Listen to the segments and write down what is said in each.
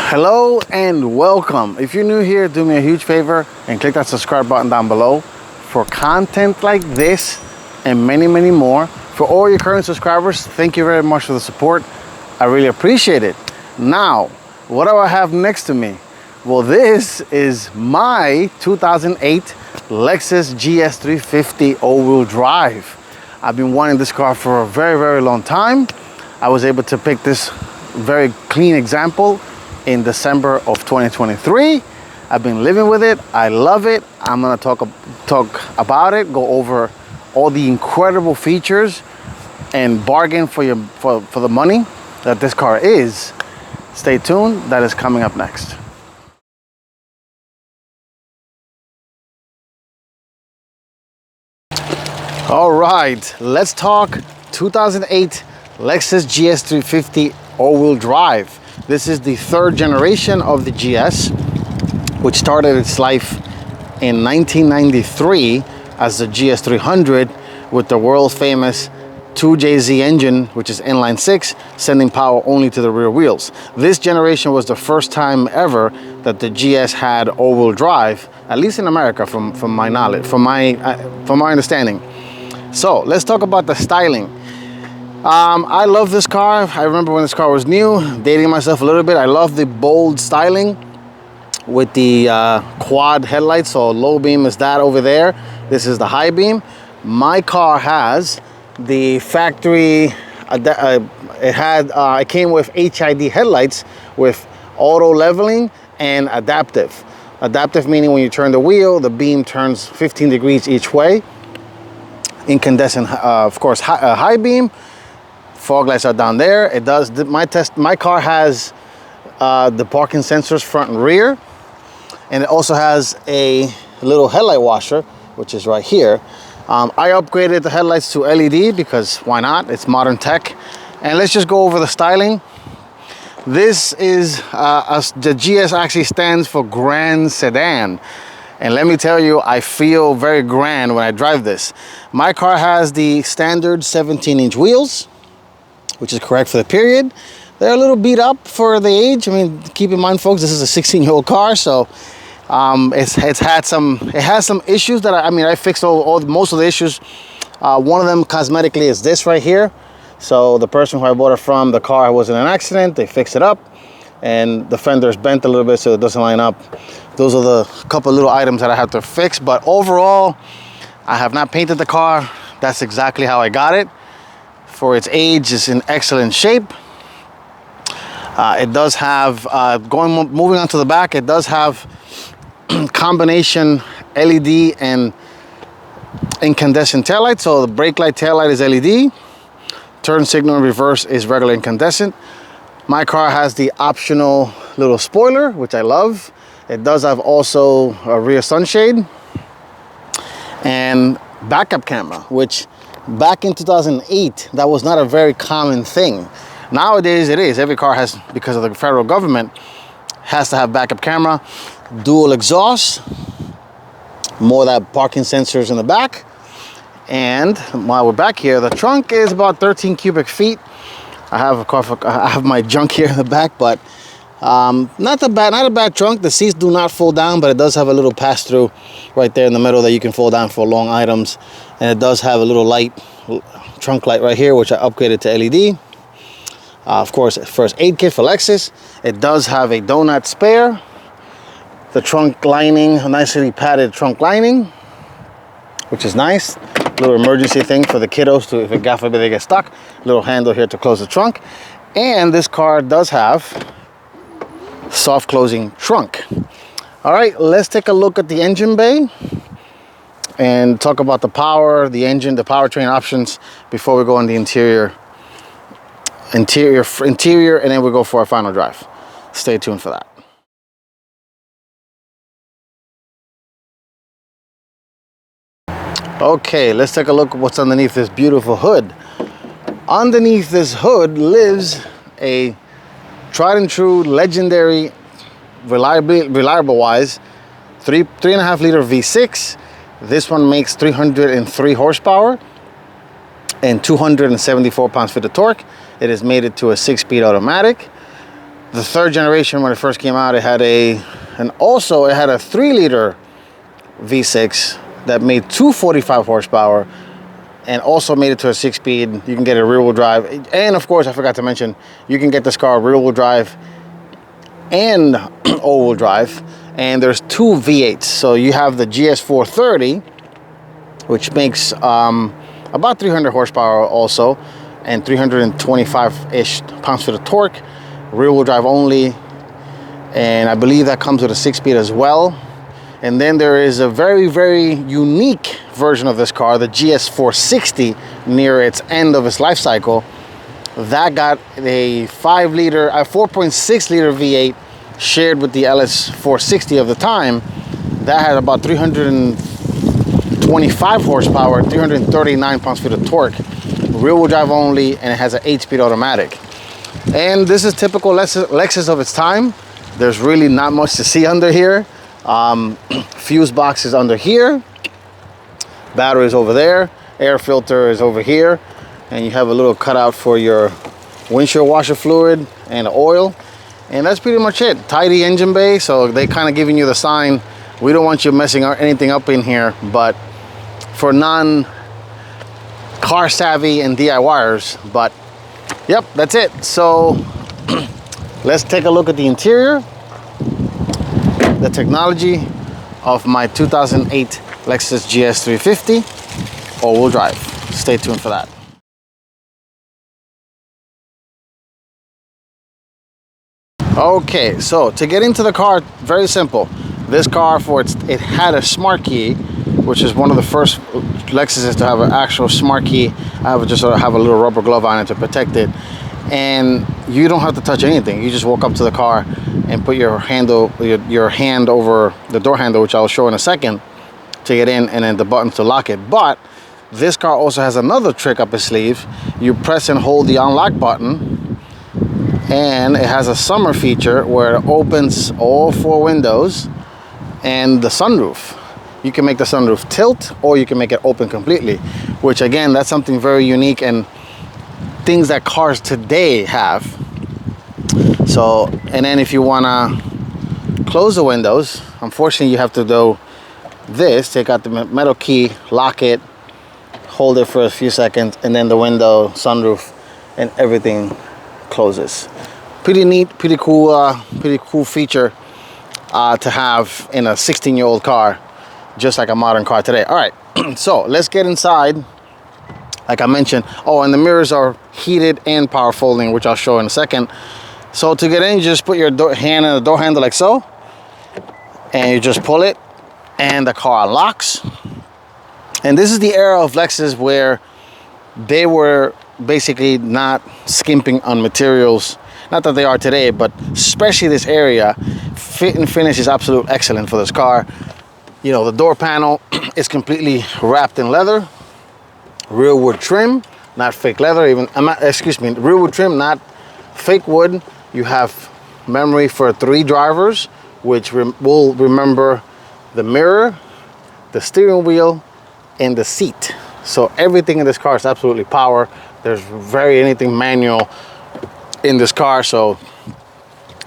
Hello and welcome. If you're new here, do me a huge favor and click that subscribe button down below for content like this and many more. For all your current subscribers, thank you very much for the support. I really appreciate it. Now, what do I have next to me? Well, this is my 2008 Lexus GS350 all-wheel drive. I've been wanting this car for a very long time. I was able to pick this very clean example in December of 2023. I've been living with it. I love it. I'm gonna talk about it, go over all the incredible features and bargain for the money that this car is. Stay tuned, that is coming up next. All right, let's talk 2008 Lexus GS350 all-wheel drive. This is the third generation of the GS, which started its life in 1993 as the GS300 with the world famous 2JZ engine, which is inline 6, sending power only to the rear wheels. This generation was the first time ever that the GS had all-wheel drive, at least in America, from my knowledge, from my understanding. So let's talk about the styling. I love this car. I remember when this car was new, dating myself a little bit. I love the bold styling with the quad headlights. So low beam is that over there. This is the high beam. My car has the factory, it came with HID headlights with auto leveling and adaptive. Adaptive meaning when you turn the wheel, the beam turns 15 degrees each way. Incandescent, of course, high beam. Fog lights are down there. It does. My car has the parking sensors front and rear, and it also has a little headlight washer, which is right here. I upgraded the headlights to LED because why not? It's modern tech. And let's just go over the styling. This is the GS actually stands for Grand Sedan. And let me tell you, I feel very grand when I drive this. My car has the standard 17-inch wheels, which is correct for the period. They're a little beat up for the age. I mean, keep in mind, folks, this is a 16-year-old car, so it has some issues that I fixed most of the issues. One of them cosmetically is this right here. So the person who I bought it from, the car was in an accident. They fixed it up, and the fender's bent a little bit so it doesn't line up. Those are the couple little items that I have to fix, but overall, I have not painted the car. That's exactly how I got it. For its age, it's in excellent shape. It does have, moving on to the back, it does have combination LED and incandescent taillight. So the brake light taillight is LED. Turn signal in reverse is regular incandescent. My car has the optional little spoiler, which I love. It does have also a rear sunshade and backup camera, which back in 2008, that was not a very common thing. Nowadays it is. Every car has, because of the federal government, has to have backup camera, dual exhaust, more of that parking sensors in the back. And while we're back here, the trunk is about 13 cubic feet. I have my junk here in the back, but not a bad trunk. The seats do not fold down, but it does have a little pass-through right there in the middle that you can fold down for long items. And it does have a little light, trunk light right here, which I upgraded to LED. Of course, first aid kit for Lexus. It does have a donut spare. The trunk lining, a nicely padded trunk lining, which is nice. Little emergency thing for the kiddos to, if God forbid they get stuck. Little handle here to close the trunk. And this car does have soft closing trunk. All right, let's take a look at the engine bay and talk about the power, the engine, the powertrain options before we go on the interior, and then we go for our final drive. Stay tuned for that. Okay, let's take a look at what's underneath this beautiful hood. Underneath this hood lives a tried and true, legendary, reliable wise, 3.5 liter V6. This one makes 303 horsepower and 274 pounds-feet of torque. It is mated to a 6-speed automatic. The third generation, when it first came out, it had a 3-liter V6 that made 245 horsepower, and also made it to a 6-speed. You can get a rear-wheel drive, and of course, I forgot to mention, you can get this car rear-wheel drive and all-wheel drive. And there's 2 V8s. So you have the GS430, which makes about 300 horsepower also, and 325-ish pounds-feet of torque, rear-wheel drive only, and I believe that comes with a 6-speed as well. And then there is a very, very unique version of this car, the GS460, near its end of its life cycle. That got a 4.6-liter V8 shared with the LS460 of the time. That had about 325 horsepower, 339 pounds-feet of torque, rear-wheel drive only, and it has an 8-speed automatic. And this is typical Lexus of its time. There's really not much to see under here. Fuse box is under here, battery is over there, air filter is over here, and you have a little cutout for your windshield washer fluid and oil, and that's pretty much it. Tidy engine bay, so they kind of giving you the sign, we don't want you messing anything up in here, but for non-car savvy and DIYers. But yep, that's it. So let's take a look at the interior. The technology of my 2008 Lexus GS350 all-wheel drive. Stay tuned for that. Okay, so to get into the car, very simple. This car, it had a smart key, which is one of the first Lexuses to have an actual smart key. I just have a little rubber glove on it to protect it, and you don't have to touch anything. You just walk up to the car and put your hand over the door handle, which I'll show in a second, to get in, and then the buttons to lock it. But this car also has another trick up its sleeve. You press and hold the unlock button, and it has a summer feature where it opens all 4 windows and the sunroof. You can make the sunroof tilt, or you can make it open completely, which again, that's something very unique and things that cars today have. So, and then if you wanna close the windows, unfortunately you have to do this, take out the metal key, lock it, hold it for a few seconds, and then the window, sunroof, and everything closes. Pretty neat, pretty cool feature to have in a 16-year-old car, just like a modern car today. All right, so let's get inside. Like I mentioned, oh, and the mirrors are heated and power folding, which I'll show in a second. So to get in, you just put your hand on the door handle like so, and you just pull it, and the car unlocks. And this is the era of Lexus where they were basically not skimping on materials. Not that they are today, but especially this area, fit and finish is absolute excellent for this car. You know, the door panel is completely wrapped in leather. Rear wood trim, not fake leather, rear wood trim, not fake wood. You have memory for 3 drivers, which will remember the mirror, the steering wheel, and the seat. So everything in this car is absolutely power. There's anything manual in this car. So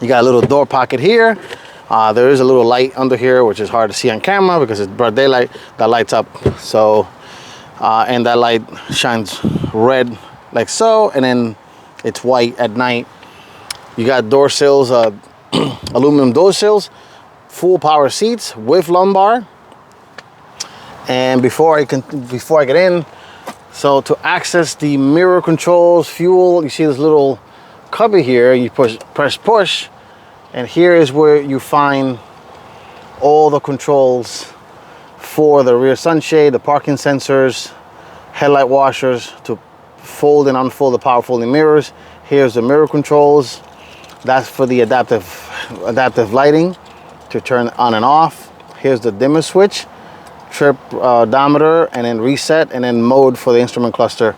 you got a little door pocket here. There is a little light under here, which is hard to see on camera because it's broad daylight. That lights up. So, and that light shines red like so, and then it's white at night. You got door sills, aluminum door sills, full power seats with lumbar. And before I get in, so to access the mirror controls, fuel, you see this little cubby here. You press push, and here is where you find all the controls for the rear sunshade, the parking sensors, headlight washers, to fold and unfold the power folding mirrors. Here's the mirror controls. That's for the adaptive lighting to turn on and off. Here's the dimmer switch, trip odometer, and then reset, and then mode for the instrument cluster,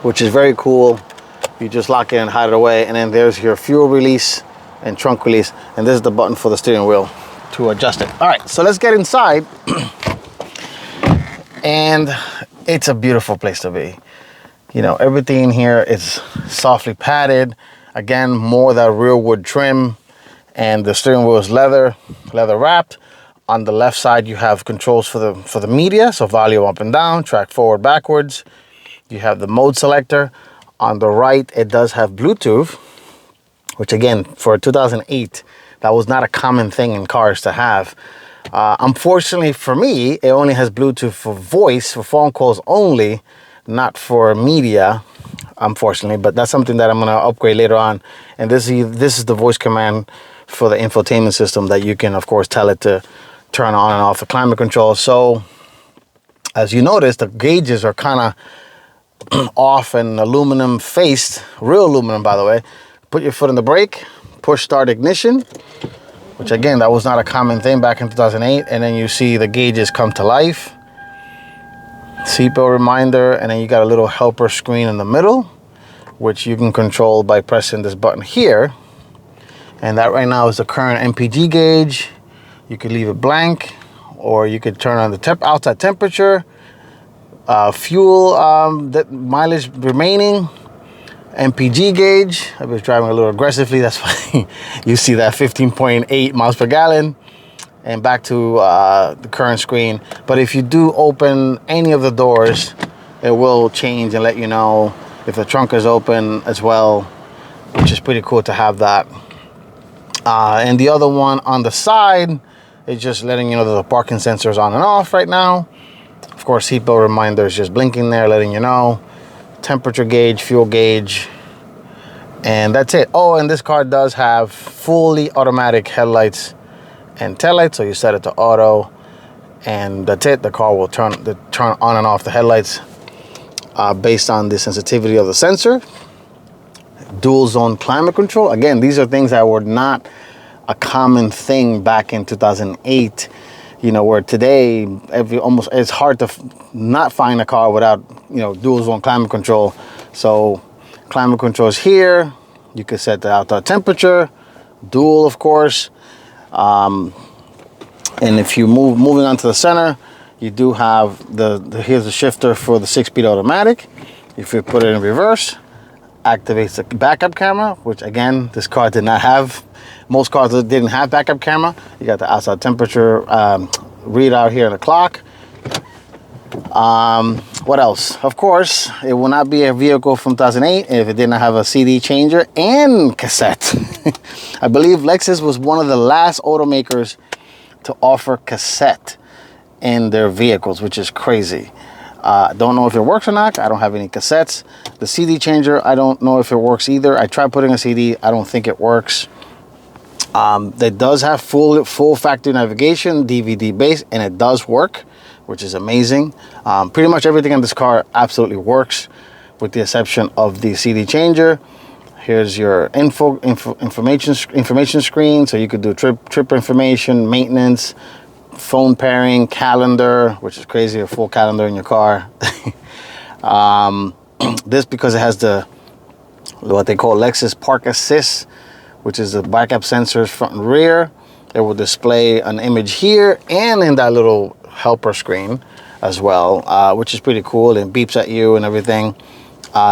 which is very cool. You just lock it and hide it away, and then there's your fuel release and trunk release, and this is the button for the steering wheel to adjust it. All right, so let's get inside. And it's a beautiful place to be. You know, everything in here is softly padded. Again, more that rear wood trim, and the steering wheel is leather wrapped. On the left side, you have controls for the media, so volume up and down, track forward, backwards. You have the mode selector. On the right, it does have Bluetooth, which again, for 2008, that was not a common thing in cars to have. Unfortunately for me, it only has Bluetooth for voice, for phone calls only, not for media, unfortunately. But that's something that I'm gonna upgrade later on. And this is the voice command for the infotainment system that you can, of course, tell it to turn on and off the climate control. So as you notice, the gauges are kind of off and aluminum faced, real aluminum, by the way. Put your foot on the brake, push start ignition, which again, that was not a common thing back in 2008. And then you see the gauges come to life. Seatbelt reminder, and then you got a little helper screen in the middle, which you can control by pressing this button here. And that right now is the current MPG gauge. You could leave it blank, or you could turn on the outside temperature, fuel mileage remaining, MPG gauge. I was driving a little aggressively, that's why you see that 15.8 miles per gallon. And back to the current screen. But if you do open any of the doors, it will change and let you know if the trunk is open as well, which is pretty cool to have that. And the other one on the side is just letting you know that the parking sensor is on and off right now. Of course, seatbelt reminder is just blinking there, letting you know. Temperature gauge, fuel gauge, and that's it. Oh, and this car does have fully automatic headlights and taillights, so you set it to auto, and that's it. The car will turn on and off the headlights based on the sensitivity of the sensor. Dual zone climate control. Again, these are things that were not a common thing back in 2008. You know, where today almost it's hard to not find a car without, you know, dual zone climate control. So climate control is here. You can set the outdoor temperature, dual, of course. And if you moving on to the center, you do have here's the shifter for the 6-speed automatic. If you put it in reverse, activates the backup camera, which again, this car did not have. Most cars didn't have backup camera. You got the outside temperature readout here on the clock. What else? Of course, it will not be a vehicle from 2008 if it did not have a CD changer and cassette. I believe Lexus was one of the last automakers to offer cassette in their vehicles, which is crazy. Don't know if it works or not. I don't have any cassettes. The CD changer, I don't know if it works either. I tried putting a CD. I don't think it works. That does have full factory navigation, DVD based, and it does work, which is amazing. Pretty much everything in this car absolutely works, with the exception of the CD changer. Here's your information screen, so you could do trip information, maintenance, phone pairing, calendar, which is crazy, a full calendar in your car. This because it has what they call Lexus Park Assist, which is the backup sensors front and rear. It will display an image here and in that little helper screen as well, which is pretty cool. It beeps at you and everything.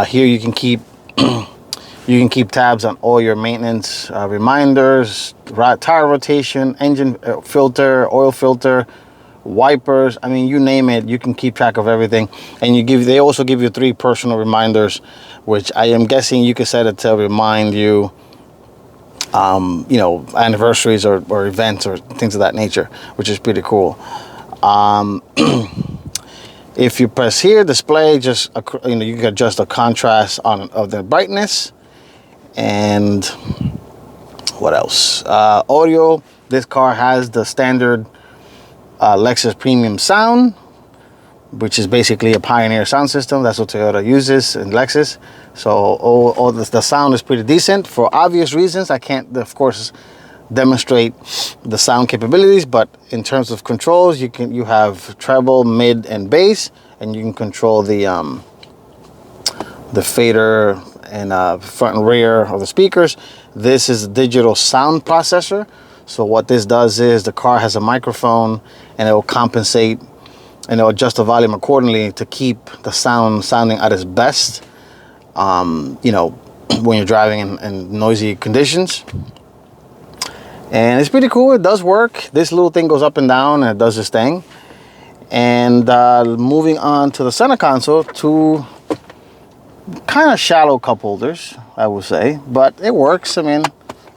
Here you can keep tabs on all your maintenance reminders, tire rotation, engine filter, oil filter, wipers. I mean, you name it, you can keep track of everything. And they also give you 3 personal reminders, which I am guessing you can set it to remind you, you know, anniversaries or events or things of that nature, which is pretty cool. If you press here, display, just you know, you can adjust the contrast of the brightness. And what else? Audio. This car has the standard Lexus premium sound, which is basically a Pioneer sound system. That's what Toyota uses in Lexus. So all the sound is pretty decent. For obvious reasons, I can't, of course, demonstrate the sound capabilities, but in terms of controls, you have treble, mid, and bass, and you can control the fader and front and rear of the speakers. This is a digital sound processor. So what this does is the car has a microphone, and it will compensate and it will adjust the volume accordingly to keep the sounding at its best. You know, when you're driving in noisy conditions. And it's pretty cool. It does work. This little thing goes up and down and it does this thing. And moving on to the center console, two kind of shallow cup holders, I would say, but it works. I mean,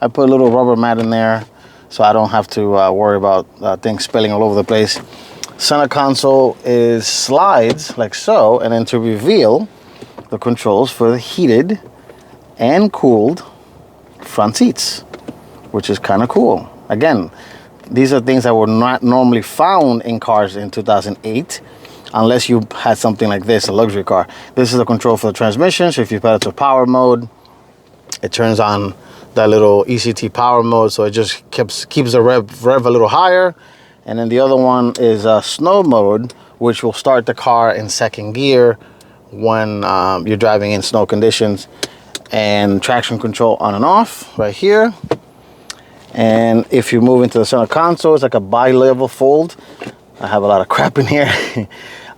I put a little rubber mat in there so I don't have to worry about things spilling all over the place. Center console is slides like so, and then to reveal the controls for the heated and cooled front seats, which is kind of cool. Again, these are things that were not normally found in cars in 2008, unless you had something like this, a luxury car. This is the control for the transmission. So if you put it to power mode, it turns on that little ECT power mode. So it just keeps the rev a little higher. And then the other one is snow mode, which will start the car in second gear when you're driving in snow conditions. And traction control on and off right here. And if you move into the center console, it's like a bi-level fold. I have a lot of crap in here.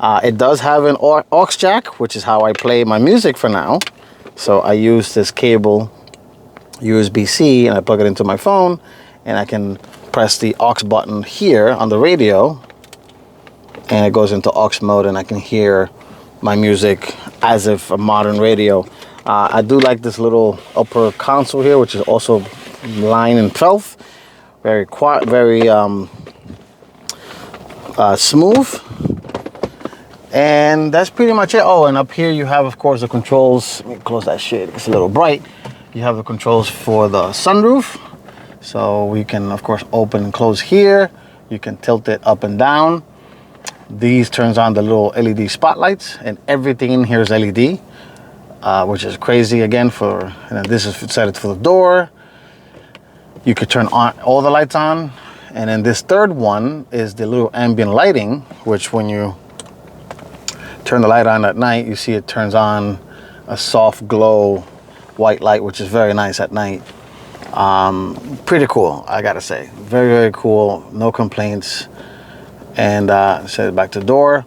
It does have an aux jack, which is how I play my music for now. So I use this cable, USB-C, and I plug it into my phone, and I can press the aux button here on the radio, and it goes into aux mode, and I can hear my music as if a modern radio. I do like this little upper console here, which is also line and 12, very quiet, very smooth. And that's pretty much it. Oh, and up here you have, of course, the controls. Let me close that shade, it's a little bright. You have the controls for the sunroof, so we can, of course, open and close here. You can tilt it up and down. These turns on the little LED spotlights, and everything in here is LED, which is crazy. Again, for, and this is set it for the door. You could turn on all the lights on. And then this third one is the little ambient lighting, which when you turn the light on at night, you see it turns on a soft glow white light, which is very nice at night. Pretty cool, I gotta say. Very, very cool, no complaints. And set it back to the door.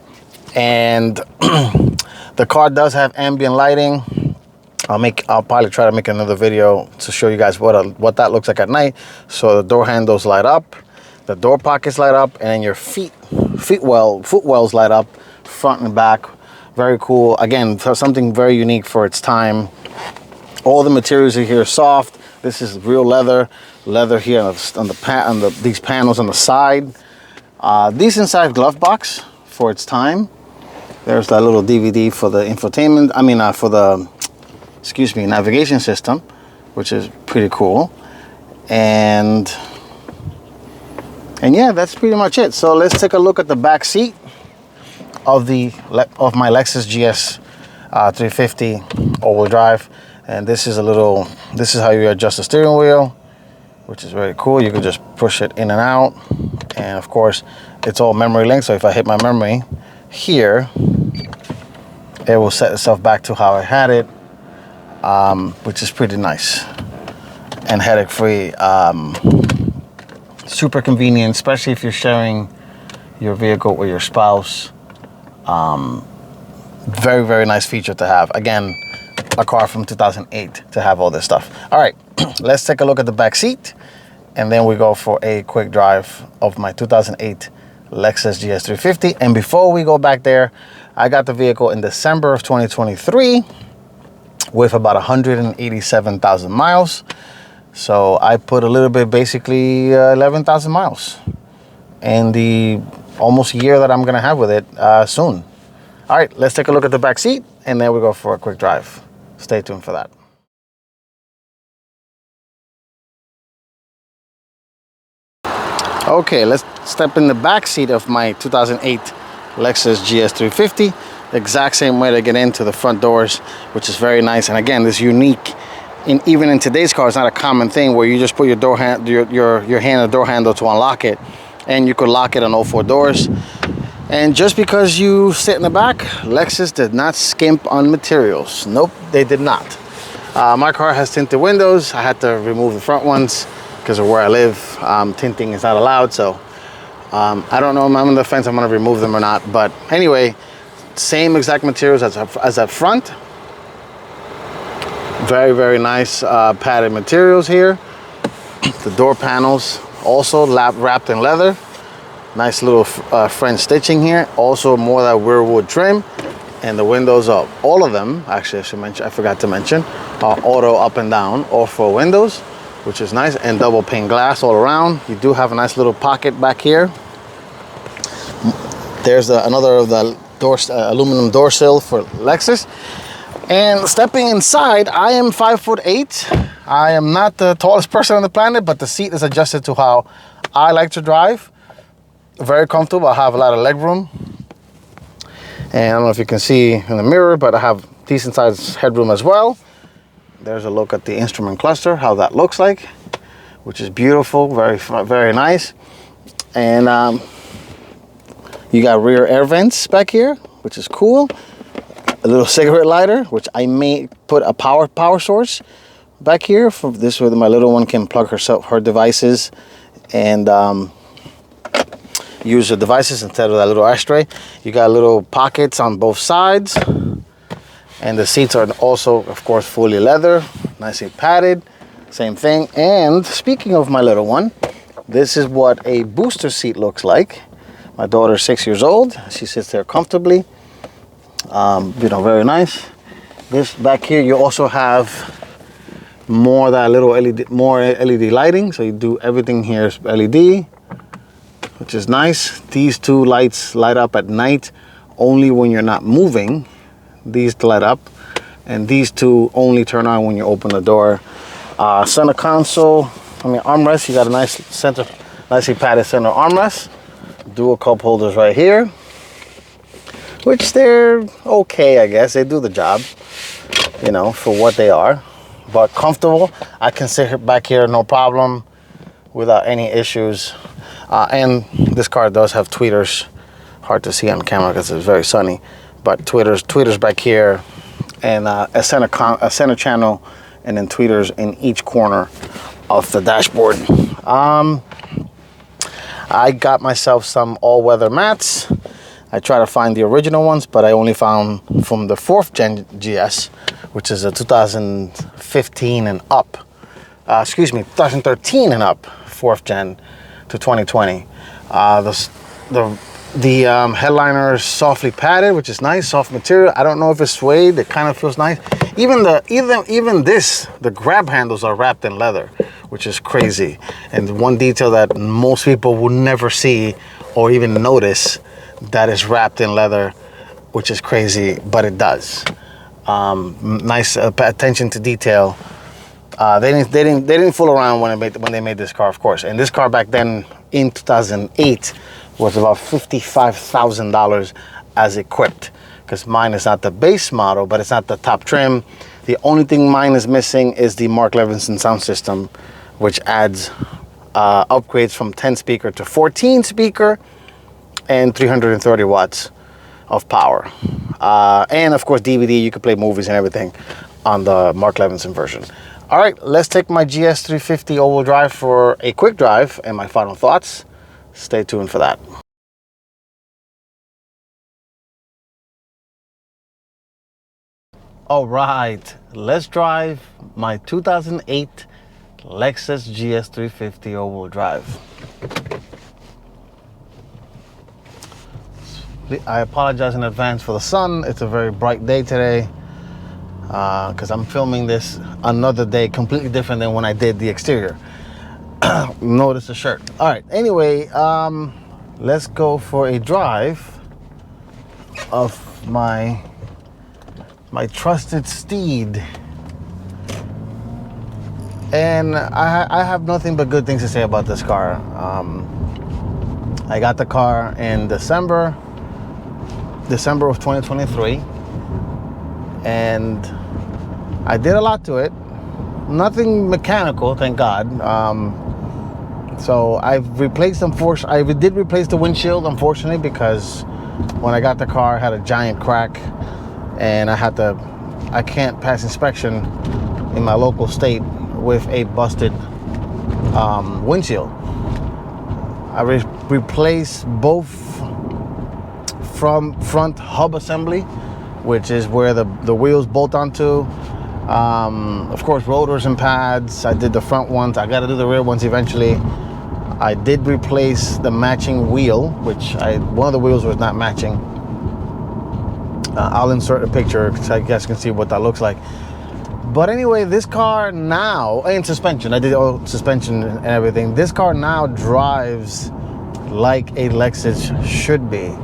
And the car does have ambient lighting. I'll probably try to make another video to show you guys what that looks like at night. So the door handles light up, the door pockets light up, and then your footwells light up, front and back. Very cool. Again, something very unique for its time. All the materials are here soft. This is real leather here on these panels on the side. Decent sized glove box for its time. There's that little DVD for the infotainment. I mean, for the navigation system, which is pretty cool. And yeah, that's pretty much it. So let's take a look at the back seat of my Lexus GS 350 all-wheel drive. And this is how you adjust the steering wheel, which is very cool. You can just push it in and out. And of course, it's all memory linked. So if I hit my memory here, it will set itself back to how I had it. Which is pretty nice and headache-free. Super convenient, especially if you're sharing your vehicle with your spouse. Very, very nice feature to have. Again, a car from 2008 to have all this stuff. All right, let's take a look at the back seat, and then we go for a quick drive of my 2008 Lexus GS350. And before we go back there, I got the vehicle in December of 2023. With about 187,000 miles. So I put a little bit, basically 11,000 miles in the almost year that I'm gonna have with it soon. All right, let's take a look at the back seat, and then we go for a quick drive. Stay tuned for that. Okay, let's step in the back seat of my 2008 Lexus GS350. The exact same way to get into the front doors, which is very nice. And again, this unique, even in today's car, it's not a common thing where you just put your hand on the door handle to unlock it, and you could lock it on all four doors. And just because you sit in the back, Lexus did not skimp on materials. Nope, they did not. My car has tinted windows. I had to remove the front ones because of where I live. Tinting is not allowed, so I don't know. I'm on the fence. I'm gonna remove them or not. But anyway. Same exact materials as up front. Very, very nice padded materials here. The door panels also wrapped in leather. Nice little French stitching here. Also more of that weirwood trim. And the windows up. All of them, actually I forgot to mention, are auto up and down, all four windows, which is nice, and double pane glass all around. You do have a nice little pocket back here. There's another of the aluminum door sill for Lexus. And stepping inside, I am 5'8". I am not the tallest person on the planet, but the seat is adjusted to how I like to drive. Very comfortable. I have a lot of leg room. And I don't know if you can see in the mirror, but I have decent sized headroom as well. There's a look at the instrument cluster, how that looks like, which is beautiful, very, very nice. And you got rear air vents back here, which is cool. A little cigarette lighter, which I may put a power source back here. For this way, my little one can plug her devices and use the devices instead of that little ashtray. You got little pockets on both sides, and the seats are also, of course, fully leather, nicely padded. Same thing. And speaking of my little one, this is what a booster seat looks like. My daughter's 6 years old. She sits there comfortably. Very nice. This back here, you also have more that little LED lighting. So you do everything here is LED, which is nice. These two lights light up at night only when you're not moving. These light up, and these two only turn on when you open the door. Center console, armrest. You got a nicely padded center armrest. Dual cup holders right here, which they're okay, I guess. They do the job, for what they are. But comfortable. I can sit back here no problem without any issues. And this car does have tweeters. Hard to see on camera because it's very sunny. But tweeters back here, and a center channel, and then tweeters in each corner of the dashboard. I got myself some all-weather mats. I tried to find the original ones, but I only found from the 4th gen GS, which is a 2015 and up. 2013 and up, 4th gen to 2020. The headliner is softly padded, which is nice, soft material. I don't know if it's suede. It kind of feels nice. Even the grab handles are wrapped in leather, which is crazy. And one detail that most people will never see or even notice, that is wrapped in leather, which is crazy, but it does. Nice attention to detail. They didn't fool around when they made this car, of course. And this car back then in 2008 was about $55,000 as equipped, because mine is not the base model, but it's not the top trim. The only thing mine is missing is the Mark Levinson sound system, which adds upgrades from 10 speaker to 14 speaker and 330 watts of power. And of course DVD, you can play movies and everything on the Mark Levinson version. All right, let's take my GS350 all-wheel drive for a quick drive and my final thoughts. Stay tuned for that. All right, let's drive my 2008 Lexus GS350 all-wheel drive. I apologize in advance for the sun. It's a very bright day today because I'm filming this another day completely different than when I did the exterior. Notice the shirt. All right, anyway, let's go for a drive of my trusted steed. And I have nothing but good things to say about this car. I got the car in December of 2023, and I did a lot to it. Nothing mechanical, thank God. So I've replaced I did replace the windshield, unfortunately, because when I got the car, it had a giant crack, and I can't pass inspection in my local state with a busted windshield. I replaced both from front hub assembly, which is where the wheels bolt onto, Of course, rotors and pads. I did the front ones. I got to do the rear ones eventually. I did replace the matching wheel, which one of the wheels was not matching. I'll insert a picture so you guys can see what that looks like. But anyway, this car now, and suspension, I did all suspension and everything. This car now drives like a Lexus should be.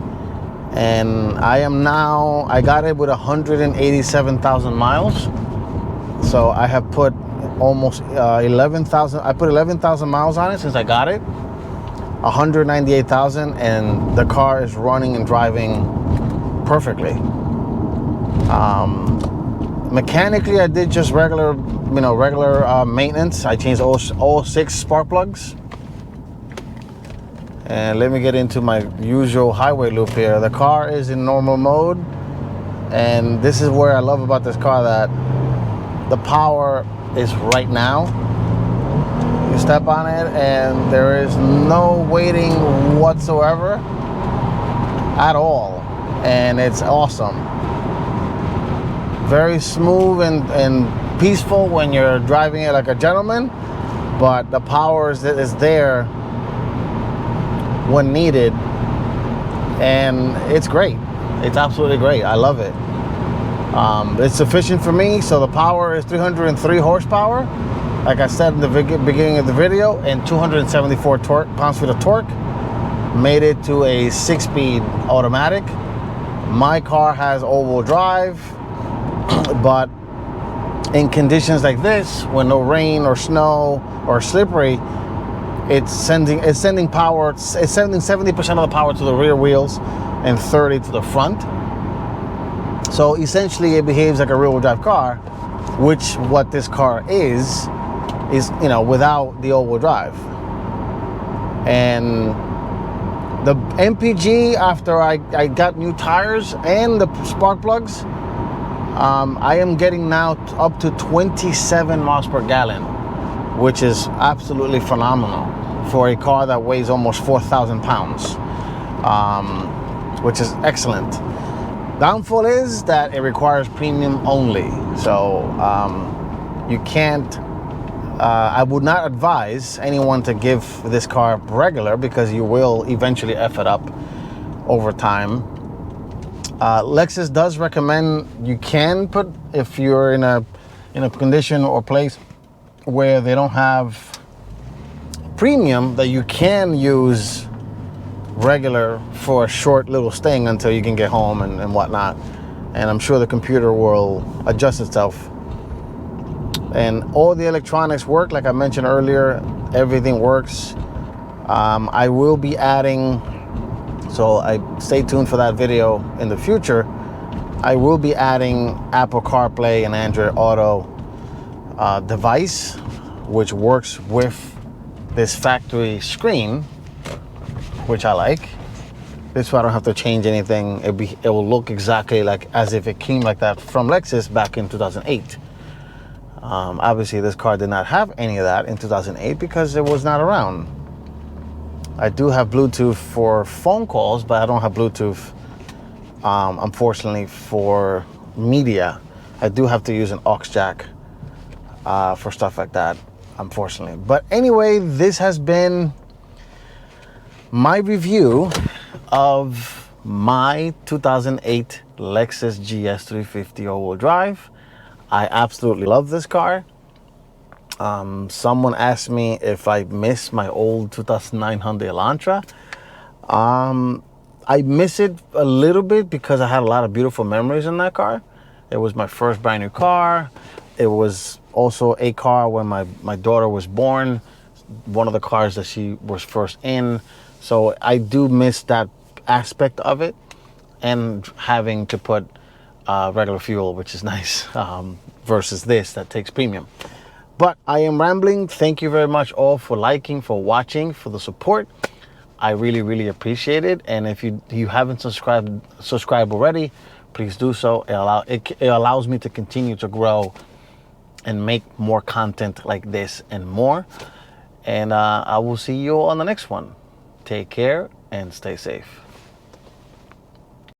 And I got it with 187,000 miles. So I have put almost 11,000, I put 11,000 miles on it since I got it. 198,000, and the car is running and driving perfectly. Mechanically, I did just regular maintenance. I changed all 6 spark plugs. And let me get into my usual highway loop here. The car is in normal mode. And this is where I love about this car, that the power is right now. You step on it and there is no waiting whatsoever at all. And it's awesome. Very smooth and peaceful when you're driving it like a gentleman, but the power is there when needed, and it's great. It's absolutely great. I love it. It's sufficient for me. So the power is 303 horsepower, like I said in the beginning of the video, and 274 pounds-feet of torque. Made it to a 6-speed automatic. My car has all-wheel drive. But in conditions like this, when no rain or snow or slippery, it's sending 70% of the power to the rear wheels and 30 to the front. So essentially, it behaves like a rear-wheel drive car, which what this car is without the all-wheel drive. And the MPG, after I got new tires and the spark plugs, I am getting now up to 27 miles per gallon, which is absolutely phenomenal for a car that weighs almost 4,000 pounds, which is excellent. Downfall is that it requires premium only. So you can't, I would not advise anyone to give this car regular, because you will eventually F it up over time. Lexus does recommend you can put, if you're in a condition or place where they don't have premium, that you can use regular for a short little sting until you can get home and whatnot. And I'm sure the computer will adjust itself. And all the electronics work, like I mentioned earlier. Everything works. I will be adding, so stay tuned for that video in the future. I will be adding Apple CarPlay and Android Auto device, which works with this factory screen, which I like. This way I don't have to change anything. It will look exactly like as if it came like that from Lexus back in 2008. Obviously, this car did not have any of that in 2008 because it was not around. I do have Bluetooth for phone calls, but I don't have Bluetooth, unfortunately, for media. I do have to use an aux jack for stuff like that, unfortunately. But anyway, this has been my review of my 2008 Lexus GS350 all-wheel drive. I absolutely love this car. Someone asked me if I miss my old 2009 Hyundai Elantra. I miss it a little bit because I had a lot of beautiful memories in that car. It was my first brand new car. It was also a car when my daughter was born, one of the cars that she was first in. So I do miss that aspect of it, and having to put regular fuel, which is nice, versus this that takes premium. But I am rambling. Thank you very much all for liking, for watching, for the support. I really, really appreciate it. And if you haven't subscribed already, please do so. It allows me to continue to grow and make more content like this and more. And I will see you all on the next one. Take care and stay safe.